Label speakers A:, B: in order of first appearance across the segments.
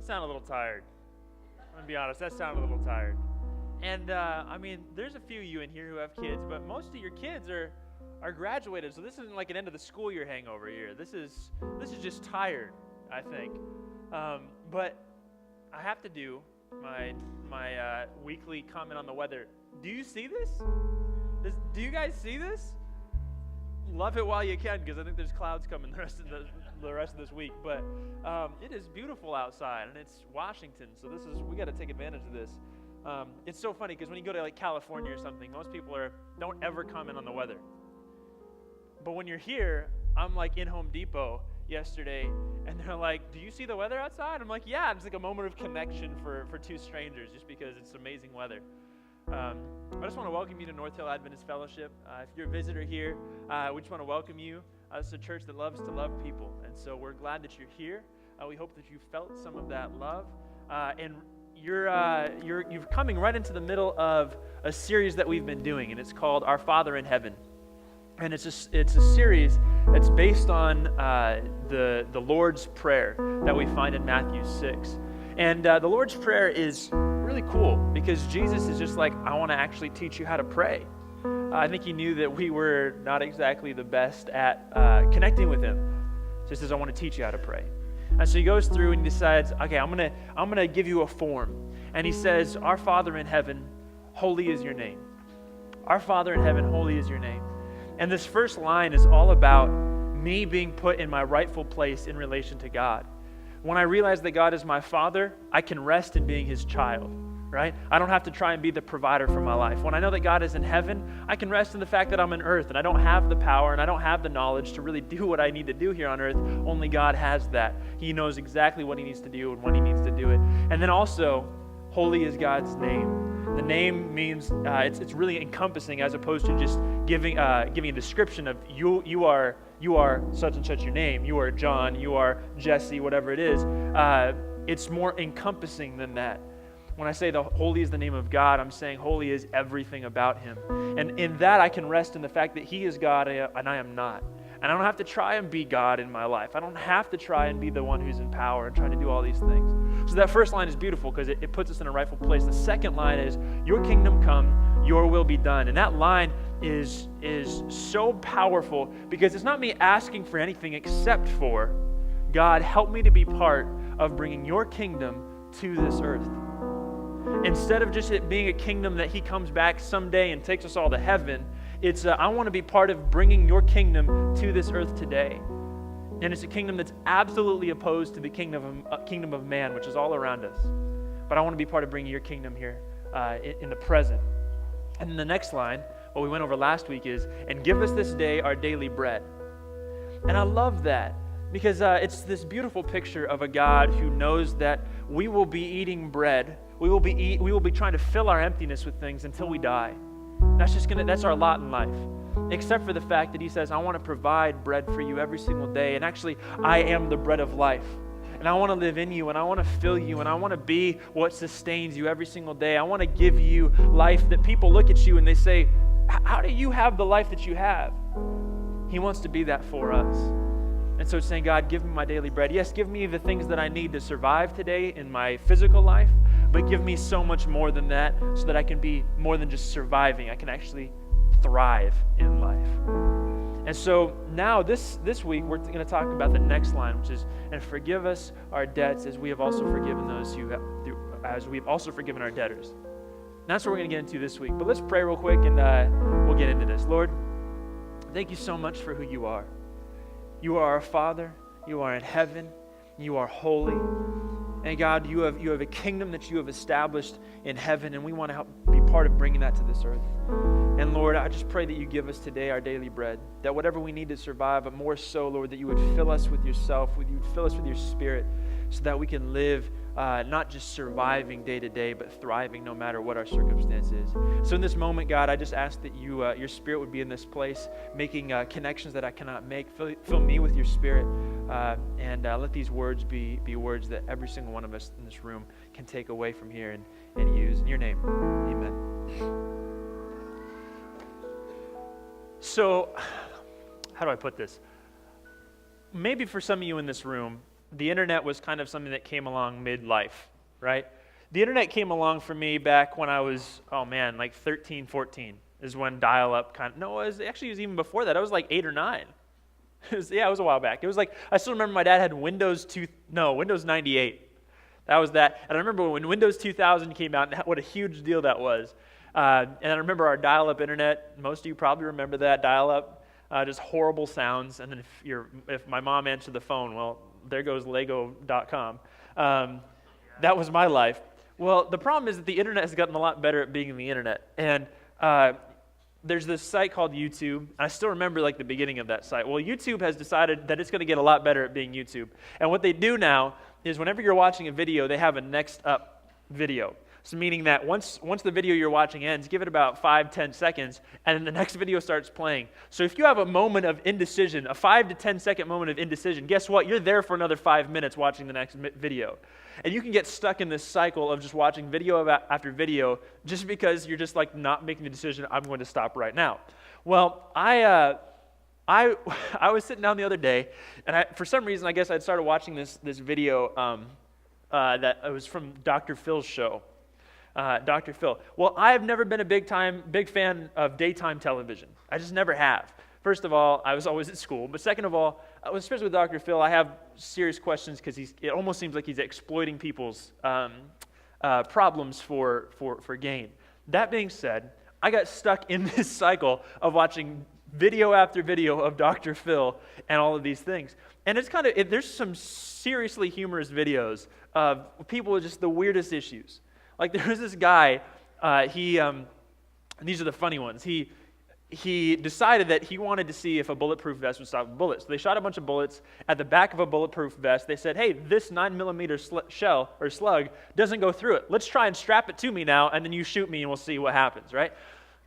A: sound a little tired. I'm going to be honest, that sounded a little tired. And, there's a few of you in here who have kids, but most of your kids are graduated, so this isn't like an end of the school year hangover here. This is just tired, I think. But I have to do my weekly comment on the weather. Do you see this? Do you guys see this? Love it while you can, because I think there's clouds coming the rest of this week. But it is beautiful outside, and it's Washington, so we got to take advantage of this. It's so funny because when you go to like California or something, most people don't ever comment on the weather. But when you're here, I'm like in Home Depot yesterday, and they're like, "Do you see the weather outside?" I'm like, "Yeah." It's like a moment of connection for two strangers, just because it's amazing weather. I just want to welcome you to North Hill Adventist Fellowship. If you're a visitor here, we just want to welcome you. It's a church that loves to love people, and so we're glad that you're here. We hope that you felt some of that love, and you're coming right into the middle of a series that we've been doing, and it's called Our Father in Heaven. And it's a series that's based on the Lord's Prayer that we find in Matthew 6. And the Lord's Prayer is really cool because Jesus is just like, I want to actually teach you how to pray. I think he knew that we were not exactly the best at connecting with him. So he says, I want to teach you how to pray. And so he goes through and he decides, okay, I'm gonna give you a form. And he says, Our Father in heaven, holy is your name. Our Father in heaven, holy is your name. And this first line is all about me being put in my rightful place in relation to God. When I realize that God is my Father, I can rest in being his child, right? I don't have to try and be the provider for my life. When I know that God is in heaven, I can rest in the fact that I'm on earth and I don't have the power and I don't have the knowledge to really do what I need to do here on earth. Only God has that. He knows exactly what he needs to do and when he needs to do it. And then also, holy is God's name. The name means it's really encompassing as opposed to just giving a description of you are such and such your name. You are John. You are Jesse. Whatever it is, it's more encompassing than that. When I say the holy is the name of God, I'm saying holy is everything about him. And in that, I can rest in the fact that he is God and I am not. And I don't have to try and be God in my life. I don't have to try and be the one who's in power and try to do all these things. So that first line is beautiful because it puts us in a rightful place. The second line is, your kingdom come, your will be done. And that line is so powerful because it's not me asking for anything except for, God, help me to be part of bringing your kingdom to this earth. Instead of just it being a kingdom that he comes back someday and takes us all to heaven, it's I want to be part of bringing your kingdom to this earth today. And it's a kingdom that's absolutely opposed to the kingdom of man, which is all around us. But I want to be part of bringing your kingdom here in the present. And then the next line, what we went over last week is, and give us this day our daily bread. And I love that because it's this beautiful picture of a God who knows that we will be eating bread. We will be trying to fill our emptiness with things until we die. That's our lot in life. Except for the fact that he says, I want to provide bread for you every single day. And actually, I am the bread of life. And I want to live in you, and I want to fill you, and I want to be what sustains you every single day. I want to give you life that people look at you and they say, how do you have the life that you have? He wants to be that for us. And so it's saying, God, give me my daily bread. Yes, give me the things that I need to survive today in my physical life, but give me so much more than that so that I can be more than just surviving. I can actually thrive in life. And so now this week, we're going to talk about the next line, which is, and forgive us our debts as we have also forgiven those as we have also forgiven our debtors. And that's what we're going to get into this week. But let's pray real quick and we'll get into this. Lord, thank you so much for who you are. You are our Father. You are in heaven. You are holy. And God, you have a kingdom that you have established in heaven, and we want to help be part of bringing that to this earth. And Lord, I just pray that you give us today our daily bread, that whatever we need to survive, but more so, Lord, that you would fill us with yourself, you would fill us with your spirit, so that we can live not just surviving day to day, but thriving no matter what our circumstance is. So in this moment, God, I just ask that your spirit would be in this place, making connections that I cannot make. Fill me with your spirit, and let these words be words that every single one of us in this room can take away from here and use. In your name, amen. So, how do I put this? Maybe for some of you in this room, the internet was kind of something that came along midlife, right? The internet came along for me back when I was, like 13, 14 is when dial-up it was even before that. I was like 8 or 9. It was a while back. It was like, I still remember my dad had Windows 98. That was that. And I remember when Windows 2000 came out, and what a huge deal that was. And I remember our dial-up internet. Most of you probably remember that dial-up. Just horrible sounds. And then if my mom answered the phone, well, there goes Lego.com. That was my life. Well, the problem is that the internet has gotten a lot better at being the internet. And there's this site called YouTube. I still remember like the beginning of that site. Well, YouTube has decided that it's going to get a lot better at being YouTube. And what they do now is whenever you're watching a video, they have a next up video. So meaning that once the video you're watching ends, give it about 5-10 seconds, and then the next video starts playing. So if you have a moment of indecision, a 5 to 10 second moment of indecision, guess what? You're there for another 5 minutes watching the next video. And you can get stuck in this cycle of just watching video after video just because you're just like not making the decision, I'm going to stop right now. Well, I was sitting down the other day, and for some reason, I guess I'd started watching this video that it was from Dr. Phil's show. Dr. Phil. Well, I've never been a big fan of daytime television. I just never have. First of all, I was always at school. But second of all, especially with Dr. Phil, I have serious questions because it almost seems like he's exploiting people's problems for gain. That being said, I got stuck in this cycle of watching video after video of Dr. Phil and all of these things. And it's there's some seriously humorous videos of people with just the weirdest issues. Like there was this guy, these are the funny ones. He decided that he wanted to see if a bulletproof vest would stop bullets. So they shot a bunch of bullets at the back of a bulletproof vest. They said, hey, this 9mm shell or slug doesn't go through it. Let's try and strap it to me now, and then you shoot me and we'll see what happens, right?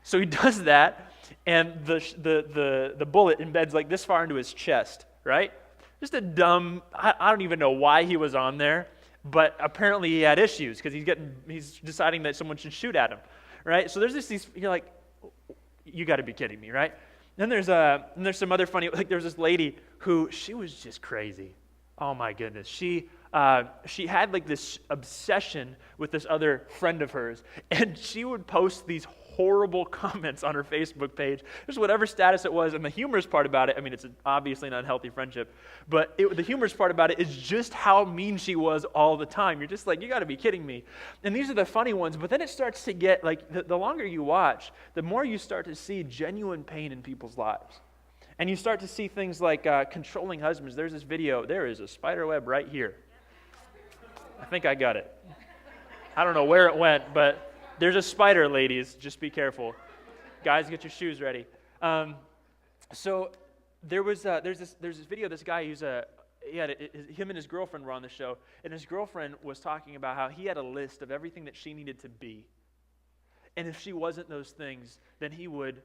A: So he does that, and the bullet embeds like this far into his chest, right? Just a dumb, I don't even know why he was on there. But apparently he had issues because he's deciding that someone should shoot at him, right? So there's these you're like, you got to be kidding me, right? Then there's some other funny, like there's this lady who she was just crazy. Oh my goodness, she had like this obsession with this other friend of hers, and she would post these horrible comments on her Facebook page, just whatever status it was. And the humorous part about it, I mean, it's obviously an unhealthy friendship, but the humorous part about it is just how mean she was all the time. You're just like, you got to be kidding me. And these are the funny ones, but then it starts to get, like, the longer you watch, the more you start to see genuine pain in people's lives. And you start to see things like controlling husbands. There's this video, there is a spider web right here. I think I got it. I don't know where it went, but there's a spider, ladies. Just be careful. Guys, get your shoes ready. So there's this video. This guy him and his girlfriend were on the show, and his girlfriend was talking about how he had a list of everything that she needed to be, and if she wasn't those things, then he would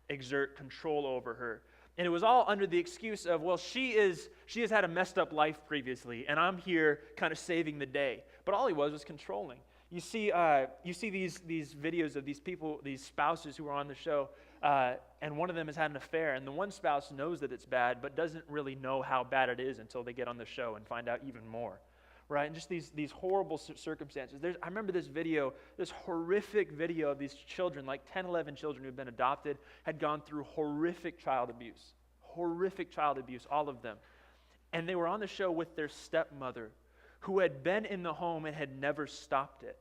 A: exert control over her. And it was all under the excuse of, well, she has had a messed up life previously, and I'm here kind of saving the day. But all he was controlling. You see these videos of these people, these spouses who are on the show, and one of them has had an affair, and the one spouse knows that it's bad, but doesn't really know how bad it is until they get on the show and find out even more, right? And just these horrible circumstances. I remember this horrific video of these children, like 10, 11 children who had been adopted, had gone through horrific child abuse, all of them. And they were on the show with their stepmother, who had been in the home and had never stopped it,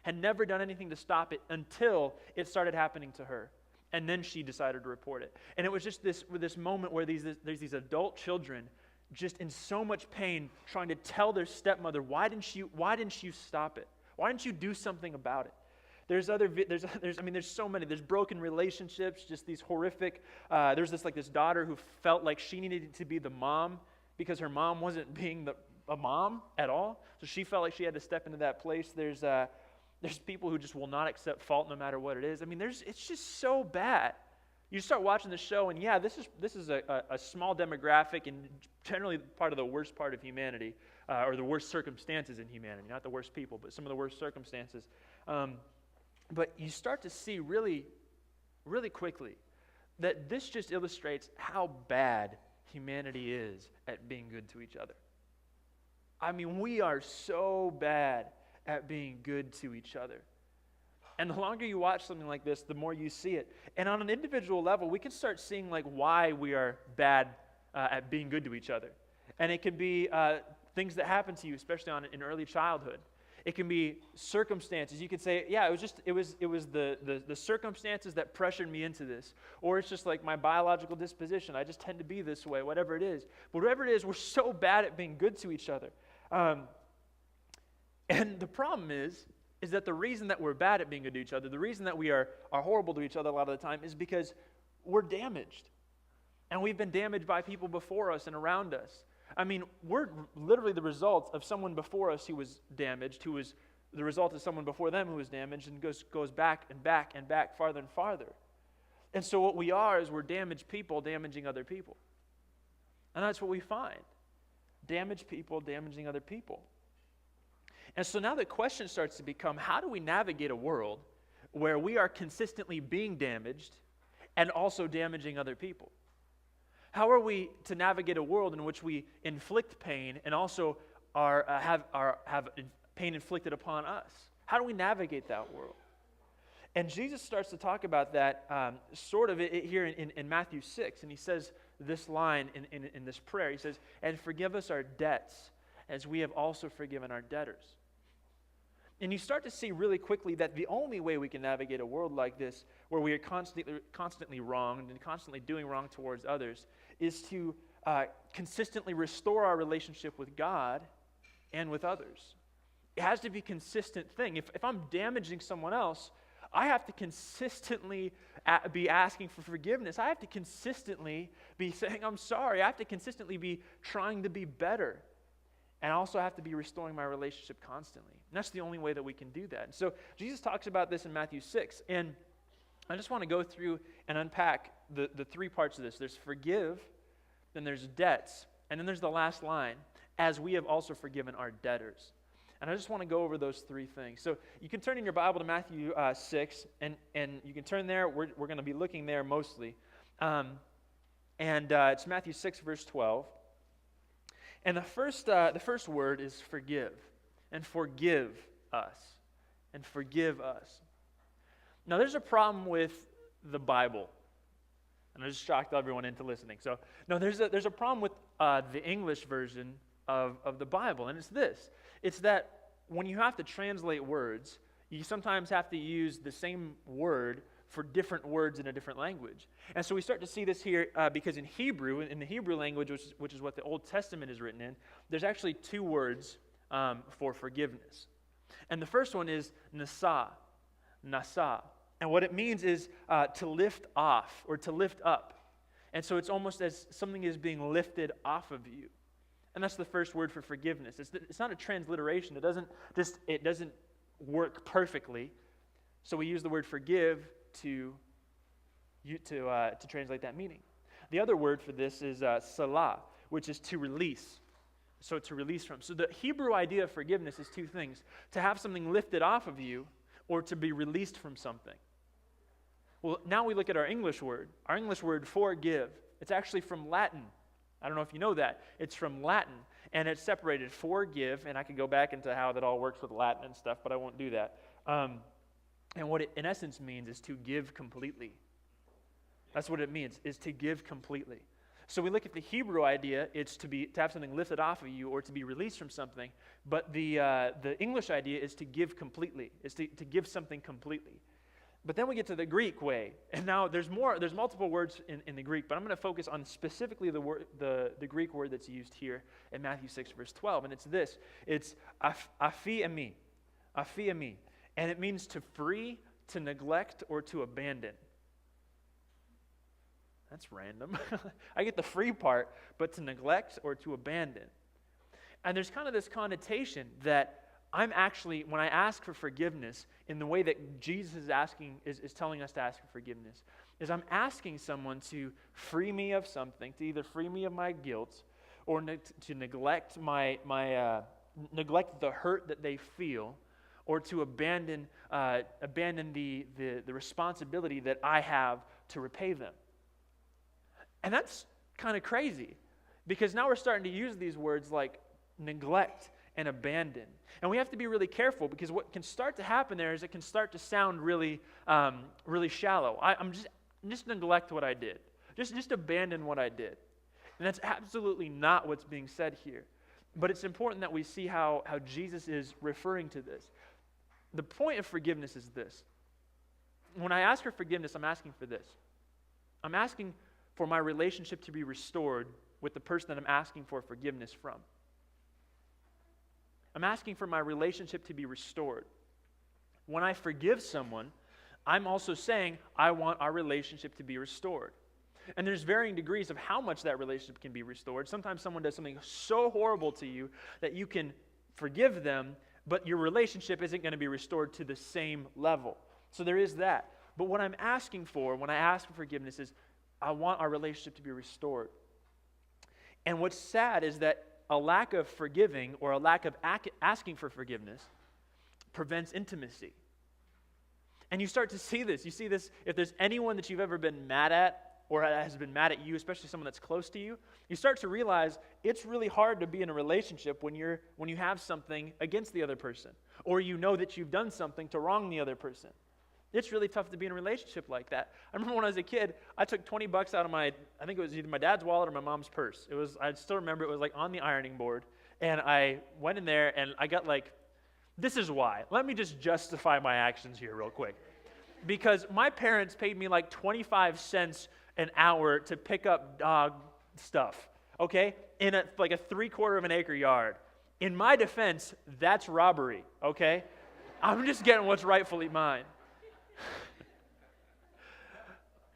A: had never done anything to stop it until it started happening to her. And then she decided to report it. And it was just this moment where there's these adult children just in so much pain trying to tell their stepmother, why didn't you stop it? Why didn't you do something about it? There's so many. There's broken relationships, just these horrific. There's this daughter who felt like she needed to be the mom because her mom wasn't being a mom at all, so she felt like she had to step into that place. There's people who just will not accept fault no matter what it is. I mean, it's just so bad. You start watching the show, and yeah, this is a small demographic and generally part of the worst part of humanity, or the worst circumstances in humanity. Not the worst people, but some of the worst circumstances. But you start to see really, really quickly that this just illustrates how bad humanity is at being good to each other. I mean, we are so bad at being good to each other. And the longer you watch something like this, the more you see it. And on an individual level, we can start seeing like why we are bad at being good to each other. And it can be things that happen to you, especially in early childhood. It can be circumstances. You could say, yeah, it was the circumstances that pressured me into this. Or it's just like my biological disposition. I just tend to be this way, whatever it is. But whatever it is, we're so bad at being good to each other. And the problem is that the reason that we're bad at being good to each other, the reason that we are horrible to each other a lot of the time is because we're damaged. And we've been damaged by people before us and around us. I mean, we're literally the result of someone before us who was damaged, who was the result of someone before them who was damaged, and goes back and back and back, farther and farther. And so what we are is we're damaged people damaging other people. And that's what we find. Damaged people damaging other people. And so now the question starts to become, how do we navigate a world where we are consistently being damaged and also damaging other people? How are we to navigate a world in which we inflict pain and also have pain inflicted upon us? How do we navigate that world? And Jesus starts to talk about that here in Matthew 6, and he says this line in this prayer. He says, "And forgive us our debts as we have also forgiven our debtors." And you start to see really quickly that the only way we can navigate a world like this, where we are constantly wronged and constantly doing wrong towards others, is to consistently restore our relationship with God and with others. It has to be a consistent thing. If I'm damaging someone else, I have to consistently be asking for forgiveness. I have to consistently be saying, I'm sorry. I have to consistently be trying to be better. And I also have to be restoring my relationship constantly. And that's the only way that we can do that. And so Jesus talks about this in Matthew 6. And I just want to go through and unpack the three parts of this. There's forgive, then there's debts, and then there's the last line, as we have also forgiven our debtors. And I just want to go over those three things. So you can turn in your Bible to Matthew 6, and you can turn there. We're going to be looking there mostly. It's Matthew 6, verse 12. And the first word is forgive, and forgive us, and forgive us. Now, there's a problem with the Bible, and I just shocked everyone into listening. So, no, there's a problem with the English version of the Bible, and it's this. It's that when you have to translate words, you sometimes have to use the same word for different words in a different language. And so we start to see this here because in Hebrew, in the Hebrew language, which is what the Old Testament is written in, there's actually two words for forgiveness. And the first one is nasa. And what it means is to lift off or to lift up. And so it's almost as something is being lifted off of you. And that's the first word for forgiveness. It's not a transliteration. It doesn't work perfectly. So we use the word forgive to translate that meaning. The other word for this is salah, which is to release. So to release from. So the Hebrew idea of forgiveness is two things: to have something lifted off of you, or to be released from something. Well, now we look at our English word. Our English word forgive. It's actually from Latin. I don't know if you know that. It's from Latin, and it's separated forgive, and I could go back into how that all works with Latin and stuff, but I won't do that. And what it in essence means is to give completely. That's what it means, is to give completely. So we look at the Hebrew idea, it's to have something lifted off of you or to be released from something, but the English idea is to give completely, is to give something completely. But then we get to the Greek way, and now there's multiple words in the Greek, but I'm going to focus on specifically the Greek word that's used here in Matthew 6, verse 12, and it's this. It's aphiemi, and it means to free, to neglect, or to abandon. That's random. I get the free part, but to neglect or to abandon. And there's kind of this connotation that I'm actually, when I ask for forgiveness, in the way that Jesus is telling us to ask for forgiveness, is I'm asking someone to free me of something, to either free me of my guilt, or to neglect neglect the hurt that they feel, or to abandon the responsibility that I have to repay them. And that's kind of crazy, because now we're starting to use these words like neglect, and abandon. And we have to be really careful, because what can start to happen there is it can start to sound really, really shallow. I'm just neglect what I did. Just abandon what I did. And that's absolutely not what's being said here. But it's important that we see how Jesus is referring to this. The point of forgiveness is this. When I ask for forgiveness, I'm asking for this. I'm asking for my relationship to be restored with the person that I'm asking for forgiveness from. I'm asking for my relationship to be restored. When I forgive someone, I'm also saying I want our relationship to be restored. And there's varying degrees of how much that relationship can be restored. Sometimes someone does something so horrible to you that you can forgive them, but your relationship isn't going to be restored to the same level. So there is that. But what I'm asking for when I ask for forgiveness is I want our relationship to be restored. And what's sad is that a lack of forgiving or a lack of asking for forgiveness prevents intimacy. And you start to see this. You see this if there's anyone that you've ever been mad at or has been mad at you, especially someone that's close to you, you start to realize it's really hard to be in a relationship when you have something against the other person, or you know that you've done something to wrong the other person. It's really tough to be in a relationship like that. I remember when I was a kid, I took $20 out of I think it was either my dad's wallet or my mom's purse. I still remember it was like on the ironing board, and I went in there and I got this is why. Let me just justify my actions here real quick. Because my parents paid me like 25 cents an hour to pick up dog stuff, okay, in a 3/4 of an acre yard. In my defense, that's robbery, okay? I'm just getting what's rightfully mine.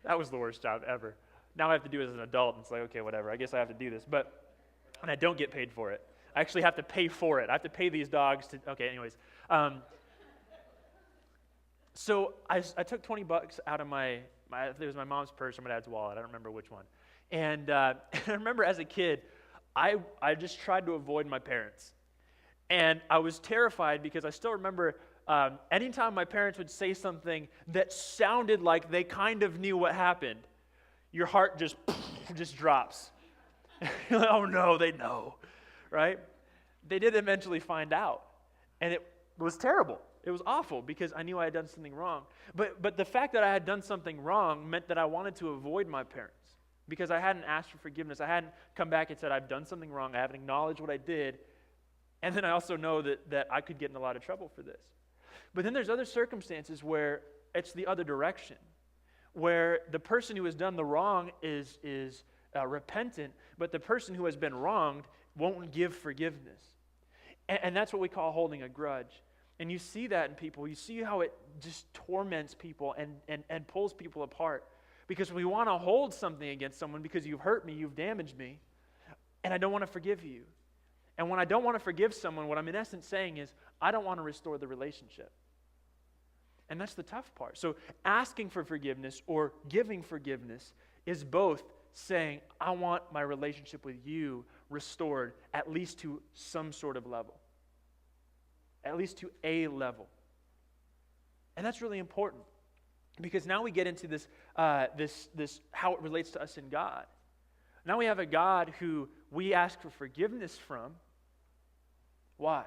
A: That was the worst job ever. Now I have to do it as an adult, and it's like, okay, whatever, I guess I have to do this. And I don't get paid for it. I actually have to pay for it. I have to pay these dogs to, okay, anyways. So I took $20 out of it was my mom's purse or my dad's wallet. I don't remember which one. And I remember as a kid, I just tried to avoid my parents. And I was terrified because I still remember anytime my parents would say something that sounded like they kind of knew what happened, your heart just drops. You're like, oh no, they know, right? They did eventually find out. And it was terrible. It was awful because I knew I had done something wrong. But the fact that I had done something wrong meant that I wanted to avoid my parents because I hadn't asked for forgiveness. I hadn't come back and said, I've done something wrong. I haven't acknowledged what I did. And then I also know that I could get in a lot of trouble for this. But then there's other circumstances where it's the other direction, where the person who has done the wrong is repentant, but the person who has been wronged won't give forgiveness. And that's what we call holding a grudge. And you see that in people. You see how it just torments people and pulls people apart. Because we want to hold something against someone because you've hurt me, you've damaged me, and I don't want to forgive you. And when I don't want to forgive someone, what I'm in essence saying is, I don't want to restore the relationship. And that's the tough part. So asking for forgiveness or giving forgiveness is both saying, I want my relationship with you restored at least to some sort of level. At least to a level. And that's really important because now we get into this how it relates to us in God. Now we have a God who we ask for forgiveness from. Why?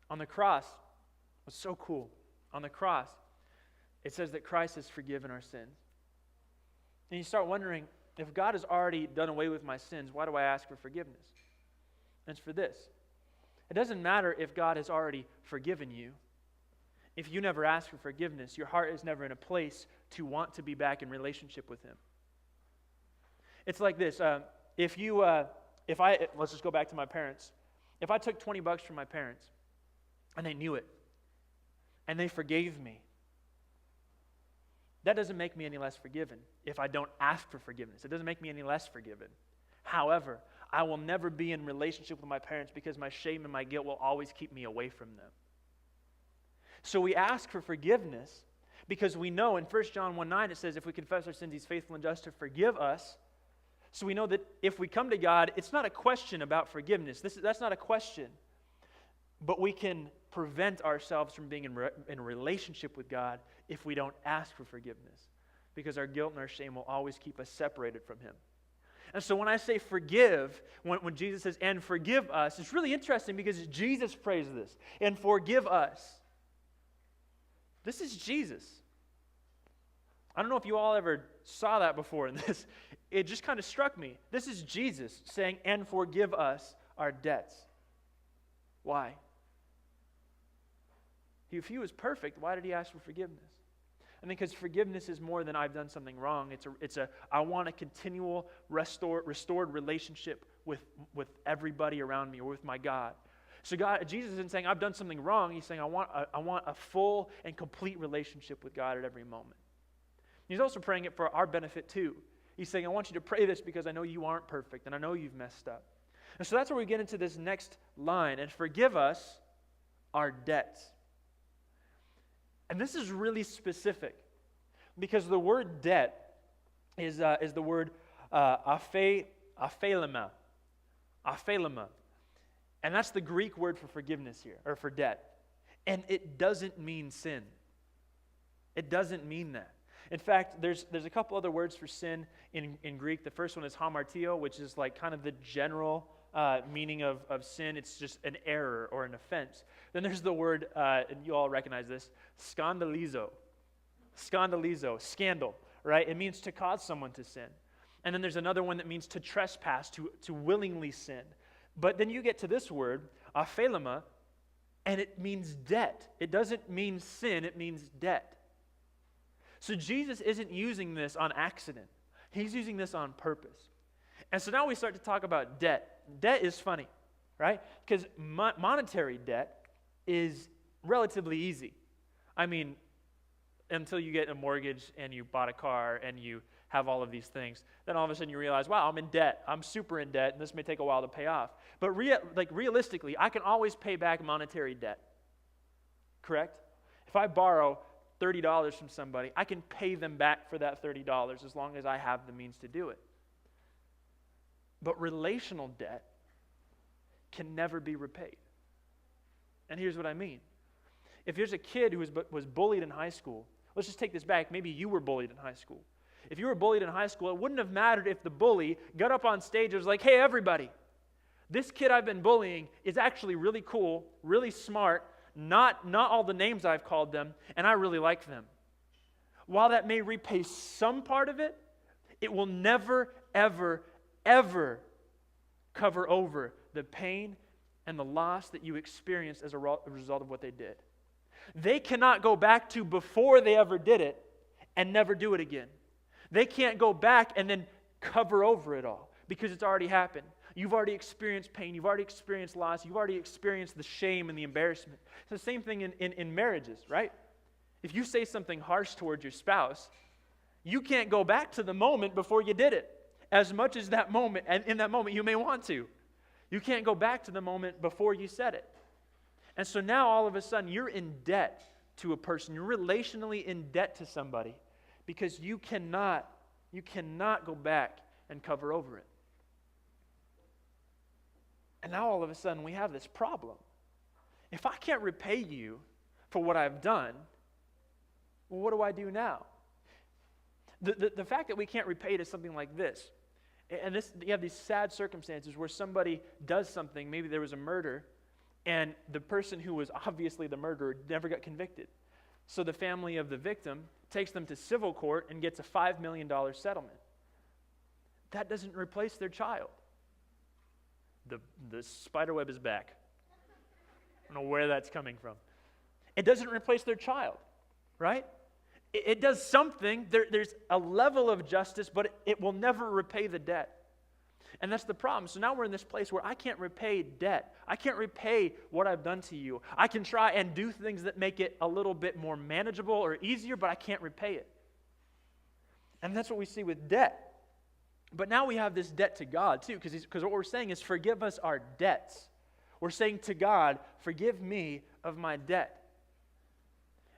A: On the cross, it was so cool. On the cross, it says that Christ has forgiven our sins. And you start wondering, if God has already done away with my sins, why do I ask for forgiveness? And it's for this. It doesn't matter if God has already forgiven you. If you never ask for forgiveness, your heart is never in a place to want to be back in relationship with Him. It's like this. Let's just go back to my parents. If I took $20 from my parents, and they knew it, and they forgave me, that doesn't make me any less forgiven if I don't ask for forgiveness. It doesn't make me any less forgiven. However, I will never be in relationship with my parents because my shame and my guilt will always keep me away from them. So we ask for forgiveness because we know in 1 John 1:9 it says, if we confess our sins, He's faithful and just to forgive us. So we know that if we come to God, it's not a question about forgiveness. That's not a question. But we can prevent ourselves from being in a relationship with God if we don't ask for forgiveness, because our guilt and our shame will always keep us separated from Him. And so when I say forgive, when Jesus says, and forgive us, it's really interesting because Jesus prays this, and forgive us. This is Jesus. I don't know if you all ever saw that before in this. It just kind of struck me. This is Jesus saying, and forgive us our debts. Why? If he was perfect, why did he ask for forgiveness? I think because forgiveness is more than I've done something wrong. I want a continual restored relationship with everybody around me or with my God. So Jesus isn't saying I've done something wrong. He's saying I want a full and complete relationship with God at every moment. He's also praying it for our benefit too. He's saying I want you to pray this because I know you aren't perfect and I know you've messed up. And so that's where we get into this next line, and forgive us our debts. And this is really specific because the word debt is the word aphelema. And that's the Greek word for forgiveness here, or for debt. And it doesn't mean sin. It doesn't mean that. In fact, there's a couple other words for sin in Greek. The first one is hamartio, which is like kind of the general meaning of sin. It's just an error or an offense. Then there's the word, and you all recognize this, scandalizo. Scandalizo, scandal, right? It means to cause someone to sin. And then there's another one that means to trespass, to willingly sin. But then you get to this word, aphelema, and it means debt. It doesn't mean sin, it means debt. So Jesus isn't using this on accident. He's using this on purpose. And so now we start to talk about debt. Debt is funny, right? Because monetary debt is relatively easy. I mean, until you get a mortgage and you bought a car and you have all of these things, then all of a sudden you realize, wow, I'm in debt. I'm super in debt, and this may take a while to pay off. But realistically, I can always pay back monetary debt, correct? If I borrow $30 from somebody, I can pay them back for that $30 as long as I have the means to do it. But relational debt can never be repaid. And here's what I mean. If there's a kid who was bullied in high school, let's just take this back. Maybe you were bullied in high school. If you were bullied in high school, it wouldn't have mattered if the bully got up on stage and was like, hey, everybody, this kid I've been bullying is actually really cool, really smart, not all the names I've called them, and I really like them. While that may repay some part of it, it will never, ever, ever cover over the pain and the loss that you experienced as a result of what they did. They cannot go back to before they ever did it and never do it again. They can't go back and then cover over it all because it's already happened. You've already experienced pain. You've already experienced loss. You've already experienced the shame and the embarrassment. It's the same thing in marriages, right? If you say something harsh towards your spouse, you can't go back to the moment before you did it. As much as that moment, and in that moment you may want to. You can't go back to the moment before you said it. And so now all of a sudden you're in debt to a person. You're relationally in debt to somebody because you cannot go back and cover over it. And now all of a sudden we have this problem. If I can't repay you for what I've done, well, what do I do now? The fact that we can't repay it is something like this. And you have these sad circumstances where somebody does something, maybe there was a murder, and the person who was obviously the murderer never got convicted. So the family of the victim takes them to civil court and gets a $5 million settlement. That doesn't replace their child. The spider web is back. I don't know where that's coming from. It doesn't replace their child, right? It does something. There's a level of justice, but it will never repay the debt. And that's the problem. So now we're in this place where I can't repay debt. I can't repay what I've done to you. I can try and do things that make it a little bit more manageable or easier, but I can't repay it. And that's what we see with debt. But now we have this debt to God too, because what we're saying is forgive us our debts. We're saying to God, forgive me of my debt.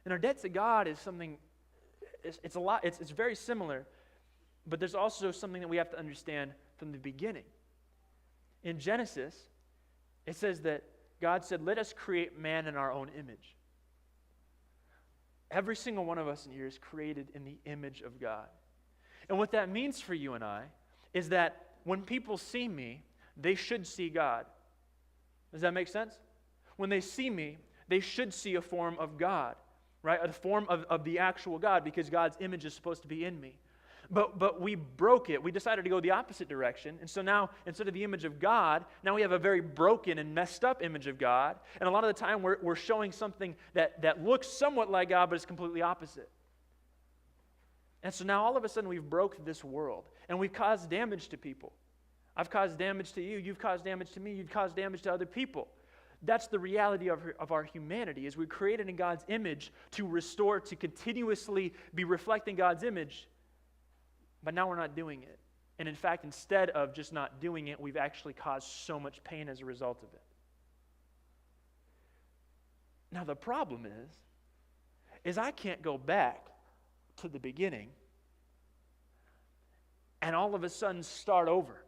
A: And our debt to God is something, it's very similar, but there's also something that we have to understand from the beginning. In Genesis, it says that God said, let us create man in our own image. Every single one of us in here is created in the image of God. And what that means for you and I is that when people see me, they should see God. Does that make sense? When they see me, they should see a form of God, right? A form of the actual God, because God's image is supposed to be in me. But we broke it. We decided to go the opposite direction. And so now, instead of the image of God, now we have a very broken and messed up image of God. And a lot of the time, we're showing something that looks somewhat like God, but it's completely opposite. And so now all of a sudden, we've broke this world. And we've caused damage to people. I've caused damage to you. You've caused damage to me. You've caused damage to other people. That's the reality of our humanity, is we're created in God's image to restore, to continuously be reflecting God's image. But now we're not doing it. And in fact, instead of just not doing it, we've actually caused so much pain as a result of it. Now the problem is I can't go back to the beginning and all of a sudden start over.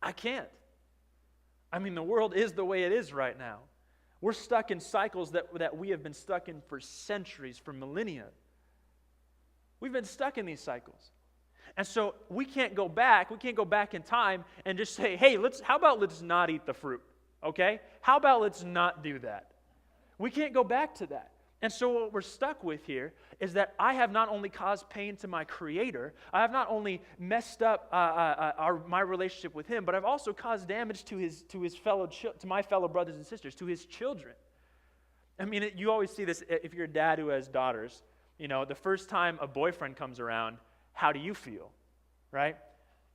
A: I can't. I mean, the world is the way it is right now. We're stuck in cycles that we have been stuck in for centuries, for millennia. We've been stuck in these cycles. And so we can't go back in time and just say, hey, how about let's not eat the fruit, okay? How about let's not do that? We can't go back to that. And so what we're stuck with here is that I have not only caused pain to my Creator, I have not only messed up my relationship with Him, but I've also caused damage to my fellow brothers and sisters, to His children. I mean, you always see this if you're a dad who has daughters. You know, the first time a boyfriend comes around, how do you feel, right?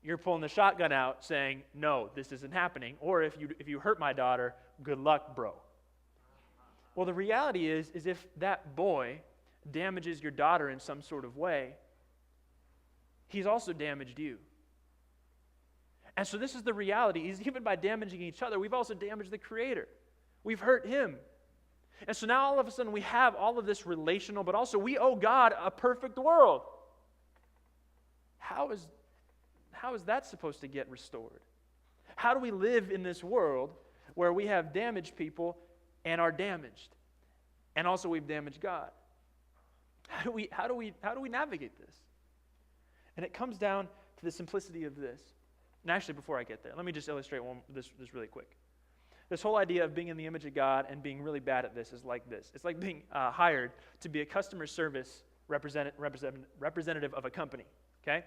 A: You're pulling the shotgun out saying, no, this isn't happening. Or if you hurt my daughter, good luck, bro. Well, the reality is if that boy damages your daughter in some sort of way, he's also damaged you. And so this is the reality. Is even by damaging each other, we've also damaged the Creator. We've hurt Him. And so now all of a sudden we have all of this relational, but also we owe God a perfect world. How is that supposed to get restored? How do we live in this world where we have damaged people and are damaged, and also we've damaged God? How do we navigate this? And it comes down to the simplicity of this. And actually, before I get there, let me just illustrate this really quick. This whole idea of being in the image of God and being really bad at this is like this. It's like being hired to be a customer service representative of a company, okay?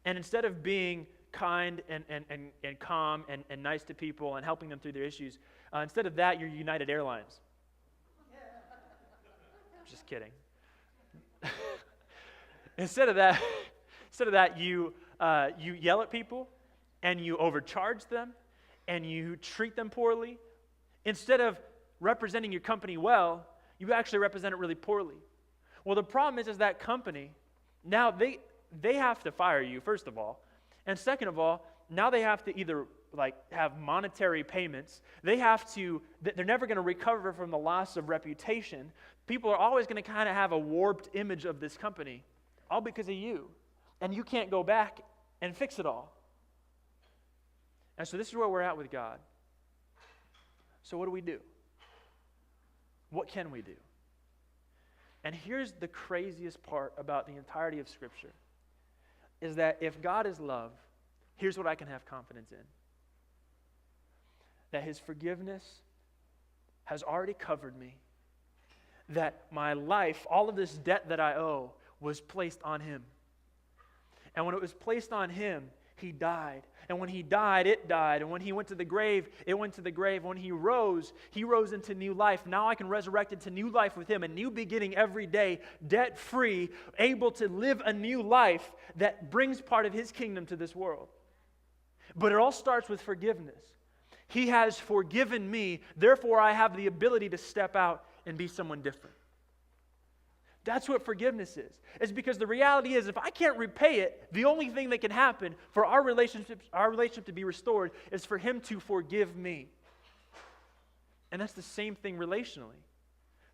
A: And instead of being kind and calm and nice to people and helping them through their issues, instead of that, you're United Airlines. Just kidding. Instead of that, you yell at people and you overcharge them and you treat them poorly. Instead of representing your company well, you actually represent it really poorly. Well, the problem is that company, now they have to fire you, first of all. And second of all, now they have to either have monetary payments. They're never going to recover from the loss of reputation. People are always going to kind of have a warped image of this company, all because of you. And you can't go back and fix it all. And so this is where we're at with God. So what do we do? What can we do? And here's the craziest part about the entirety of Scripture, is that if God is love, here's what I can have confidence in. That His forgiveness has already covered me. That my life, all of this debt that I owe, was placed on Him. And when it was placed on Him, He died. And when He died, it died. And when He went to the grave, it went to the grave. When He rose into new life. Now I can resurrect into new life with Him, a new beginning every day, debt-free, able to live a new life that brings part of His kingdom to this world. But it all starts with forgiveness. He has forgiven me, therefore I have the ability to step out and be someone different. That's what forgiveness is. It's because the reality is, if I can't repay it, the only thing that can happen for our relationship to be restored is for Him to forgive me. And that's the same thing relationally.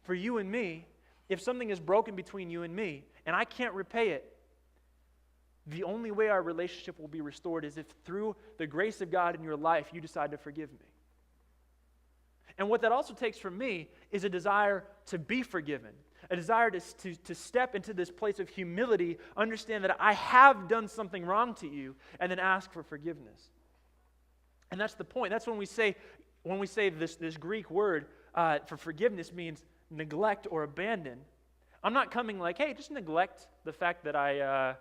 A: For you and me, if something is broken between you and me, and I can't repay it, the only way our relationship will be restored is if through the grace of God in your life, you decide to forgive me. And what that also takes from me is a desire to be forgiven, a desire to step into this place of humility, understand that I have done something wrong to you, and then ask for forgiveness. And that's the point. That's when we say this Greek word for forgiveness means neglect or abandon. I'm not coming like, hey, just neglect the fact that I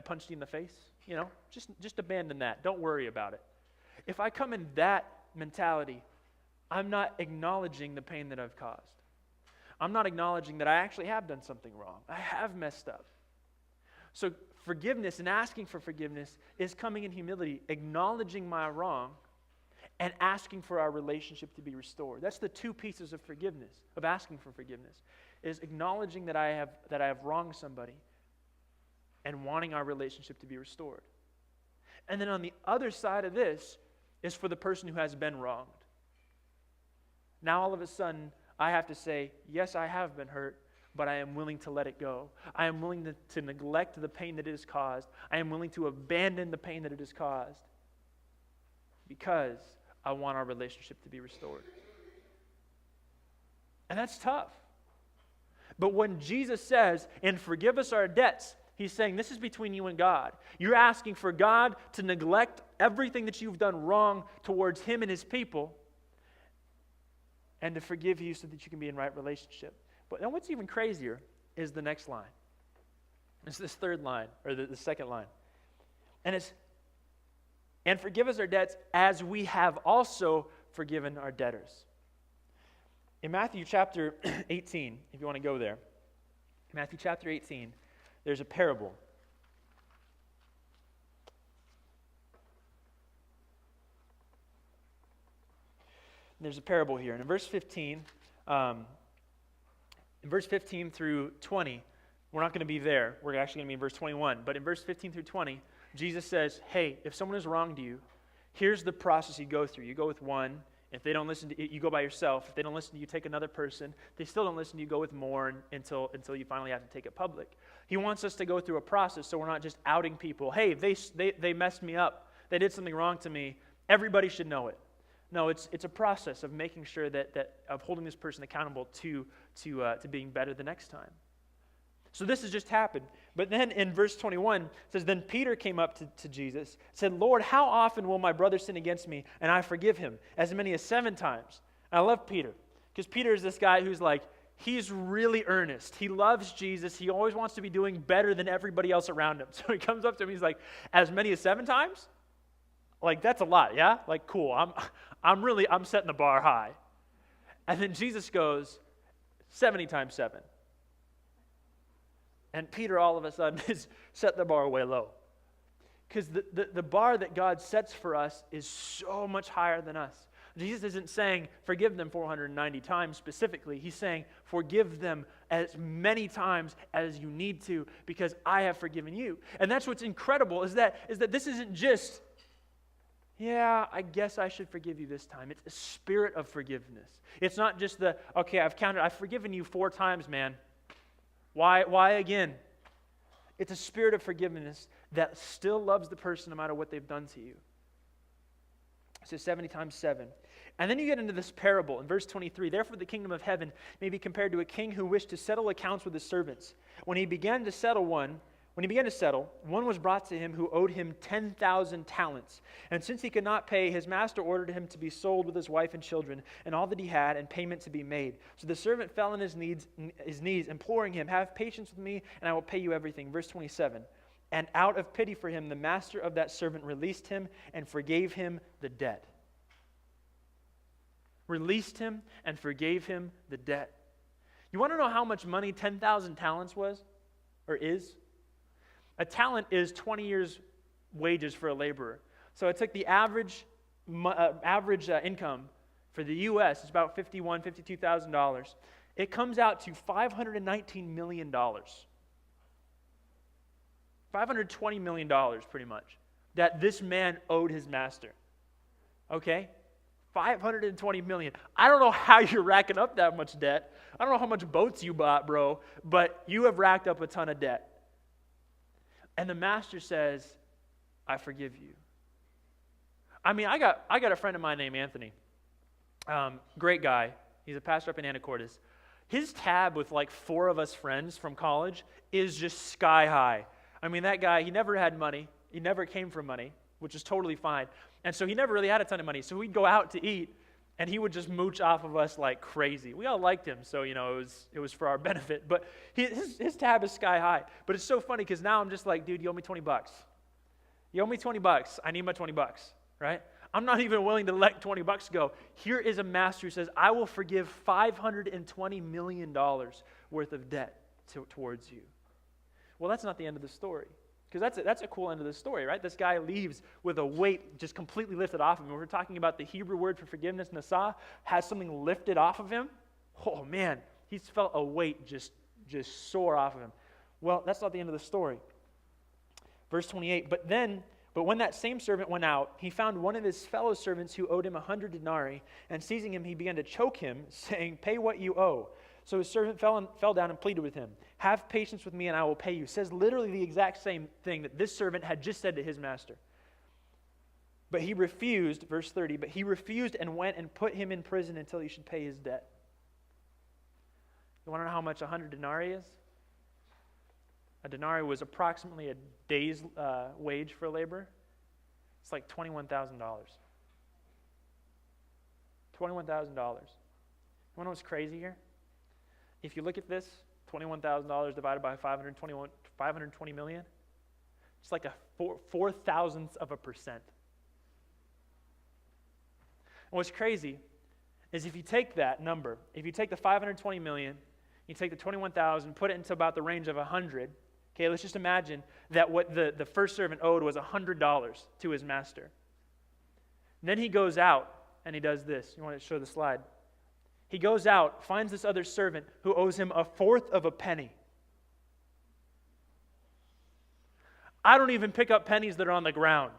A: punched you in the face. Just abandon that. Don't worry about it. If I come in that mentality, I'm not acknowledging the pain that I've caused. I'm not acknowledging that I actually have done something wrong. I have messed up. So forgiveness and asking for forgiveness is coming in humility, acknowledging my wrong, and asking for our relationship to be restored. That's the two pieces of forgiveness, of asking for forgiveness, is acknowledging that I have wronged somebody and wanting our relationship to be restored. And then on the other side of this is for the person who has been wronged. Now all of a sudden, I have to say, yes, I have been hurt, but I am willing to let it go. I am willing to neglect the pain that it has caused. I am willing to abandon the pain that it has caused because I want our relationship to be restored. And that's tough. But when Jesus says, and forgive us our debts, he's saying this is between you and God. You're asking for God to neglect everything that you've done wrong towards him and his people and to forgive you so that you can be in right relationship. But then what's even crazier is the next line. It's this third line, or the second line. And it's, and forgive us our debts as we have also forgiven our debtors. In Matthew chapter 18, if you want to go there, Matthew chapter 18, there's a parable. There's a parable here. And in verse 15 through 20, we're not going to be there. We're actually going to be in verse 21. But in verse 15 through 20, Jesus says, hey, if someone has wronged you, here's the process you go through. You go with one. If they don't listen to you, you go by yourself. If they don't listen to you, take another person. If they still don't listen to you, go with more until you finally have to take it public. He wants us to go through a process so we're not just outing people. Hey, they messed me up. They did something wrong to me. Everybody should know it. No, it's a process of making sure that of holding this person accountable to being better the next time. So this has just happened. But then in verse 21, it says, then Peter came up to Jesus, said, Lord, how often will my brother sin against me and I forgive him? As many as 7 times. And I love Peter, because Peter is this guy who's like, he's really earnest. He loves Jesus. He always wants to be doing better than everybody else around him. So he comes up to him, he's like, as many as 7 times? Like, that's a lot, yeah? Like, cool. I'm setting the bar high. And then Jesus goes, 70 times 7. And Peter all of a sudden has set the bar way low. Because the bar that God sets for us is so much higher than us. Jesus isn't saying forgive them 490 times specifically. He's saying forgive them as many times as you need to because I have forgiven you. And that's what's incredible is that this isn't just, yeah, I guess I should forgive you this time. It's a spirit of forgiveness. It's not just I've forgiven you 4 times, man. Why again? It's a spirit of forgiveness that still loves the person no matter what they've done to you. So 70 times 7. And then you get into this parable in verse 23. Therefore the kingdom of heaven may be compared to a king who wished to settle accounts with his servants. When he began to settle, one was brought to him who owed him 10,000 talents. And since he could not pay, his master ordered him to be sold with his wife and children and all that he had, and payment to be made. So the servant fell on his knees, imploring him, have patience with me, and I will pay you everything. Verse 27. And out of pity for him, the master of that servant released him and forgave him the debt. Released him and forgave him the debt. You want to know how much money 10,000 talents was or is? A talent is 20 years' wages for a laborer. So it took the average income for the U.S. It's about $51,000, $52,000. It comes out to $519 million. $520 million, pretty much, that this man owed his master. Okay? $520 million. I don't know how you're racking up that much debt. I don't know how much boats you bought, bro, but you have racked up a ton of debt. And the master says, I forgive you. I mean, I got a friend of mine named Anthony. Great guy. He's a pastor up in Anacortes. His tab with like 4 of us friends from college is just sky high. I mean, that guy, he never had money. He never came from money, which is totally fine. And so he never really had a ton of money. So we'd go out to eat, and he would just mooch off of us like crazy. We all liked him, so, it was for our benefit. But his tab is sky high. But it's so funny because now I'm just like, dude, you owe me $20. You owe me $20. I need my $20, right? I'm not even willing to let $20 go. Here is a master who says, I will forgive $520 million worth of debt towards you. Well, that's not the end of the story. Because that's a cool end of the story, right? This guy leaves with a weight just completely lifted off of him. We're talking about the Hebrew word for forgiveness, nasa, has something lifted off of him. Oh, man, he's felt a weight just soar off of him. Well, that's not the end of the story. Verse 28, But when that same servant went out, he found one of his fellow servants who owed him 100 denarii, and seizing him, he began to choke him, saying, pay what you owe. So his servant fell down and pleaded with him. Have patience with me, and I will pay you. Says literally the exact same thing that this servant had just said to his master. But he refused, verse 30, but he refused and went and put him in prison until he should pay his debt. You want to know how much 100 denarii is? A denarii was approximately a day's wage for a laborer. It's like $21,000. $21,000. You want to know what's crazy here? If you look at this, $21,000 divided by 520 million, it's like a 4,000th of a percent. And what's crazy is if you take that number, if you take the 520 million, you take the 21,000, put it into about the range of 100. Okay, let's just imagine that what the first servant owed was $100 to his master. And then he goes out and he does this. You want to show the slide? He goes out, finds this other servant who owes him 1/4 of a penny. I don't even pick up pennies that are on the ground.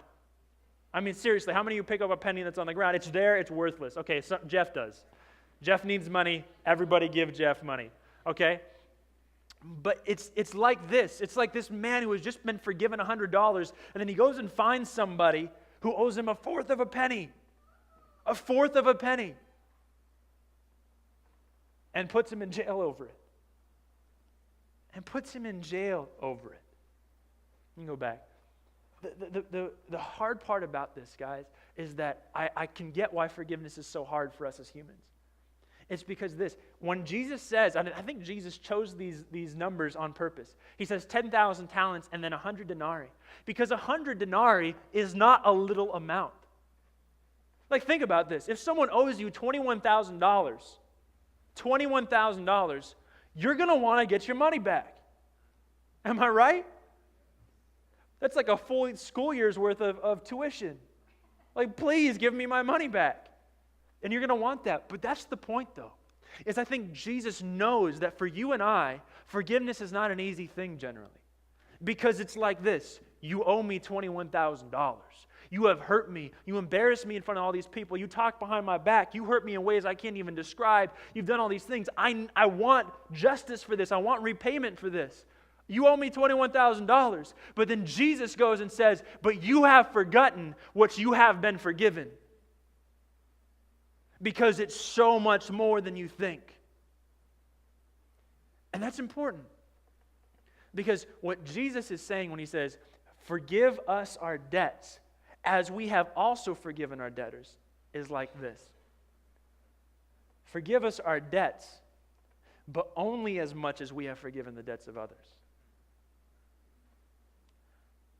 A: I mean, seriously, how many of you pick up a penny that's on the ground? It's there, it's worthless. Okay, so Jeff does. Jeff needs money. Everybody give Jeff money. Okay? But it's like this. It's like this man who has just been forgiven $100, and then he goes and finds somebody who owes him 1/4 of a penny. 1/4 of a penny. And puts him in jail over it. And puts him in jail over it. You can go back. The hard part about this, guys, is that I can get why forgiveness is so hard for us as humans. It's because when Jesus says, and I think Jesus chose these numbers on purpose. He says 10,000 talents and then 100 denarii. Because 100 denarii is not a little amount. Like, think about this. If someone owes you $21,000, you're going to want to get your money back. Am I right? That's like a full school year's worth of tuition. Like, please give me my money back. And you're going to want that. But that's the point, though, is I think Jesus knows that for you and I, forgiveness is not an easy thing generally. Because it's like this. You owe me $21,000. You have hurt me. You embarrassed me in front of all these people. You talked behind my back. You hurt me in ways I can't even describe. You've done all these things. I want justice for this. I want repayment for this. You owe me $21,000. But then Jesus goes and says, but you have forgotten what you have been forgiven. Because it's so much more than you think. And that's important. Because what Jesus is saying when he says, forgive us our debts, as we have also forgiven our debtors, is like this. Forgive us our debts, but only as much as we have forgiven the debts of others.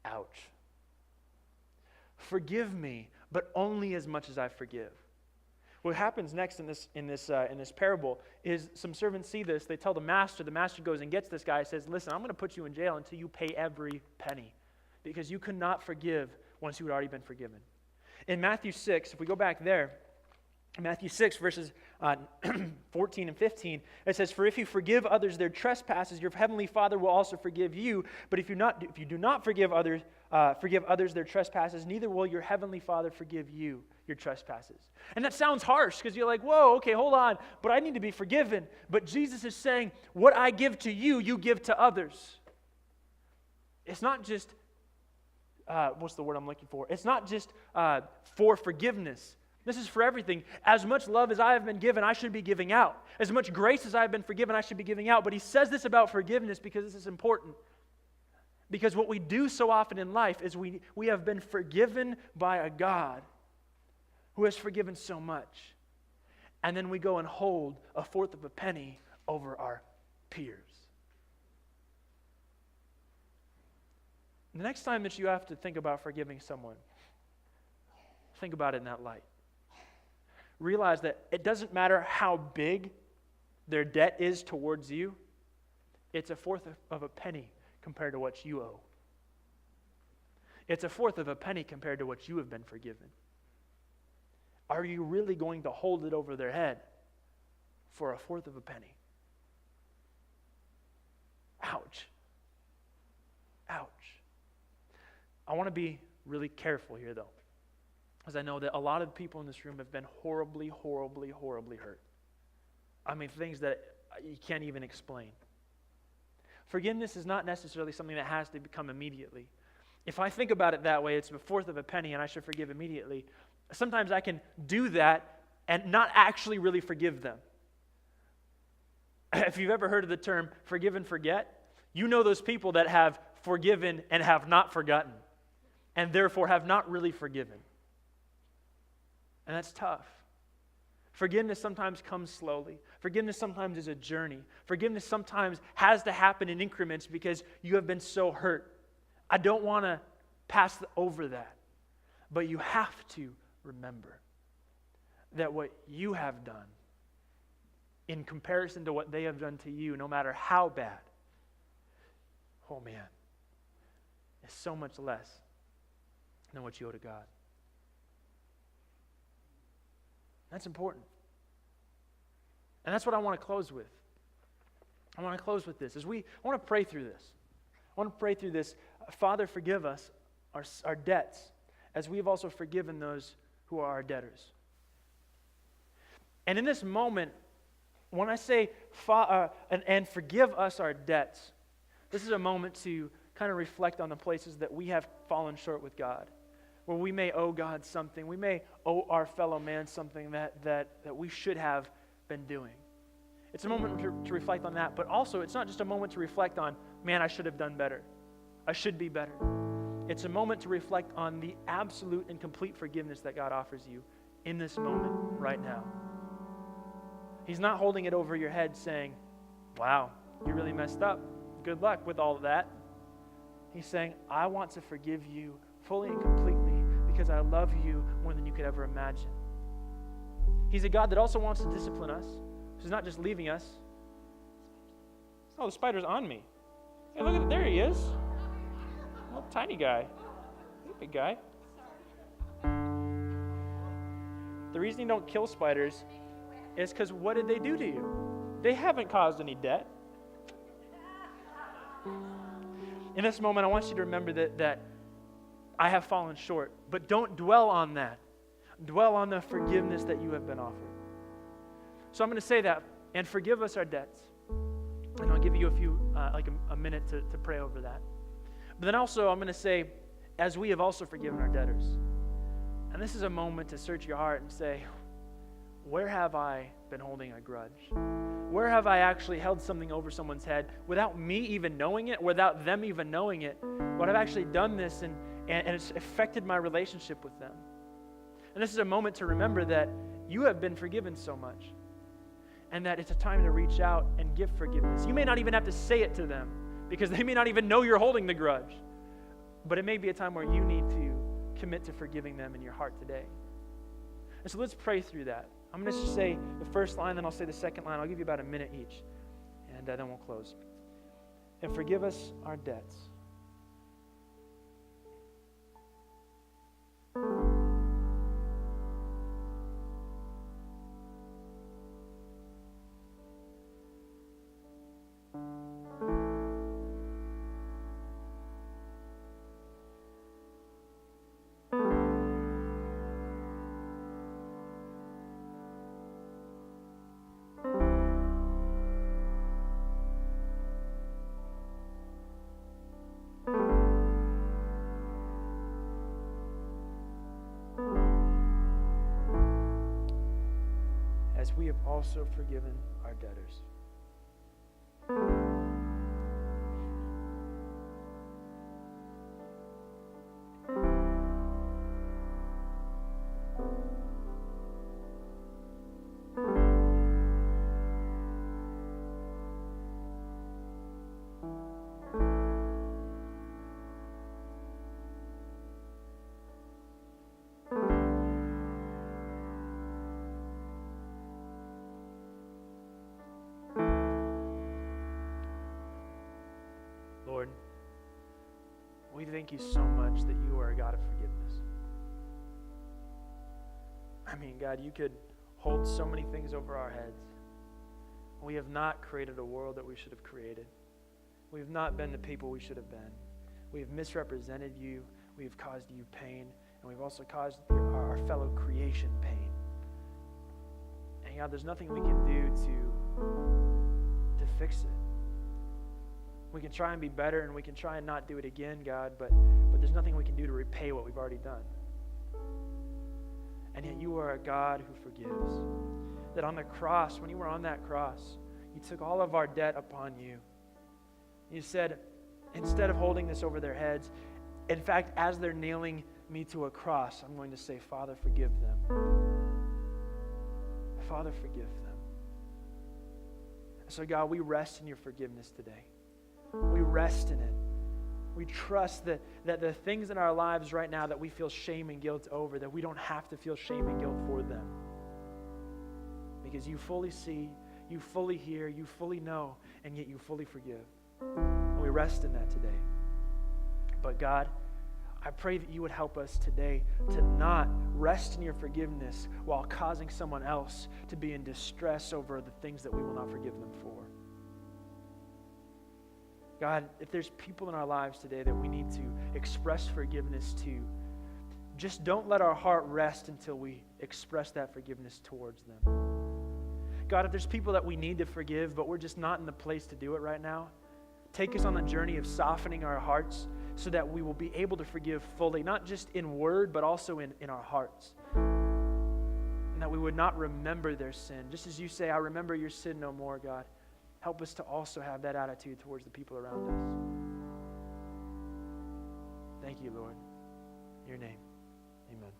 A: Ouch. Forgive me, but only as much as I forgive. What happens next in this parable is some servants see this. They tell the master. The master goes and gets this guy and says, listen, I'm going to put you in jail until you pay every penny, because you could not forgive once you had already been forgiven. In Matthew 6, if we go back there, Matthew 6, verses 14 and 15, it says, for if you forgive others their trespasses, your heavenly Father will also forgive you. But if you do not forgive others their trespasses, neither will your heavenly Father forgive you your trespasses. And that sounds harsh, because you're like, whoa, okay, hold on, but I need to be forgiven. But Jesus is saying, what I give to you, you give to others. It's not just, what's the word I'm looking for? It's not just for forgiveness, This is for everything. As much love as I have been given, I should be giving out. As much grace as I have been forgiven, I should be giving out. But he says this about forgiveness because this is important. Because what we do so often in life is we have been forgiven by a God who has forgiven so much. And then we go and hold a fourth of a penny over our peers. The next time that you have to think about forgiving someone, think about it in that light. Realize that it doesn't matter how big their debt is towards you, it's a fourth of a penny compared to what you owe. It's a fourth of a penny compared to what you have been forgiven. Are you really going to hold it over their head for a fourth of a penny? Ouch. Ouch. I want to be really careful here, though, because I know that a lot of people in this room have been horribly, horribly, horribly hurt. I mean, things that you can't even explain. Forgiveness is not necessarily something that has to become immediately. If I think about it that way, it's a fourth of a penny and I should forgive immediately. Sometimes I can do that and not actually really forgive them. If you've ever heard of the term forgive and forget, you know those people that have forgiven and have not forgotten, and therefore have not really forgiven. And that's tough. Forgiveness sometimes comes slowly. Forgiveness sometimes is a journey. Forgiveness sometimes has to happen in increments because you have been so hurt. I don't want to pass over that. But you have to remember that what you have done in comparison to what they have done to you, no matter how bad, oh man, is so much less than what you owe to God. That's important. And that's what I want to close with. I want to close with this. I want to pray through this. I want to pray through this. Father, forgive us our debts, as we have also forgiven those who are our debtors. And in this moment, when I say and forgive us our debts, this is a moment to kind of reflect on the places that we have fallen short with God, where we may owe God something. We may owe our fellow man something that we should have been doing. It's a moment to reflect on that, but also it's not just a moment to reflect on, man, I should have done better. I should be better. It's a moment to reflect on the absolute and complete forgiveness that God offers you in this moment right now. He's not holding it over your head saying, wow, you really messed up. Good luck with all of that. He's saying, I want to forgive you fully and completely because I love you more than you could ever imagine. He's a God that also wants to discipline us. He's not just leaving us. Oh, the spider's on me. Hey, look at it. There he is. Little tiny guy. Big guy. The reason you don't kill spiders is because what did they do to you? They haven't caused any debt. In this moment, I want you to remember that I have fallen short, but don't dwell on that. Dwell on the forgiveness that you have been offered. So I'm going to say that, and forgive us our debts. And I'll give you a minute to pray over that. But then also I'm going to say, as we have also forgiven our debtors. And this is a moment to search your heart and say, where have I been holding a grudge? Where have I actually held something over someone's head without me even knowing it, without them even knowing it? But I've actually done this and it's affected my relationship with them. And this is a moment to remember that you have been forgiven so much and that it's a time to reach out and give forgiveness. You may not even have to say it to them because they may not even know you're holding the grudge. But it may be a time where you need to commit to forgiving them in your heart today. And so let's pray through that. I'm going to say the first line, then I'll say the second line. I'll give you about a minute each, and then we'll close. And forgive us our debts.
B: as we have also forgiven our debtors. Lord, we thank you so much that you are a God of forgiveness. I mean, God, you could hold so many things over our heads. We have not created a world that we should have created. We have not been the people we should have been. We have misrepresented you. We have caused you pain. And we've also caused our fellow creation pain. And God, there's nothing we can do to fix it. We can try and be better, and we can try and not do it again, God, but there's nothing we can do to repay what we've already done. And yet you are a God who forgives. That on the cross, when you were on that cross, you took all of our debt upon you. You said, instead of holding this over their heads, in fact, as they're nailing me to a cross, I'm going to say, Father, forgive them. Father, forgive them. So God, we rest in your forgiveness today. We rest in it. We trust that the things in our lives right now that we feel shame and guilt over, that we don't have to feel shame and guilt for them. Because you fully see, you fully hear, you fully know, and yet you fully forgive. And we rest in that today. But God, I pray that you would help us today to not rest in your forgiveness while causing someone else to be in distress over the things that we will not forgive them for. God, if there's people in our lives today that we need to express forgiveness to, just don't let our heart rest until we express that forgiveness towards them. God, if there's people that we need to forgive, but we're just not in the place to do it right now, take us on the journey of softening our hearts so that we will be able to forgive fully, not just in word, but also in our hearts. And that we would not remember their sin. Just as you say, I remember your sin no more, God. Help us to also have that attitude towards the people around us. Thank you, Lord. In your name, amen.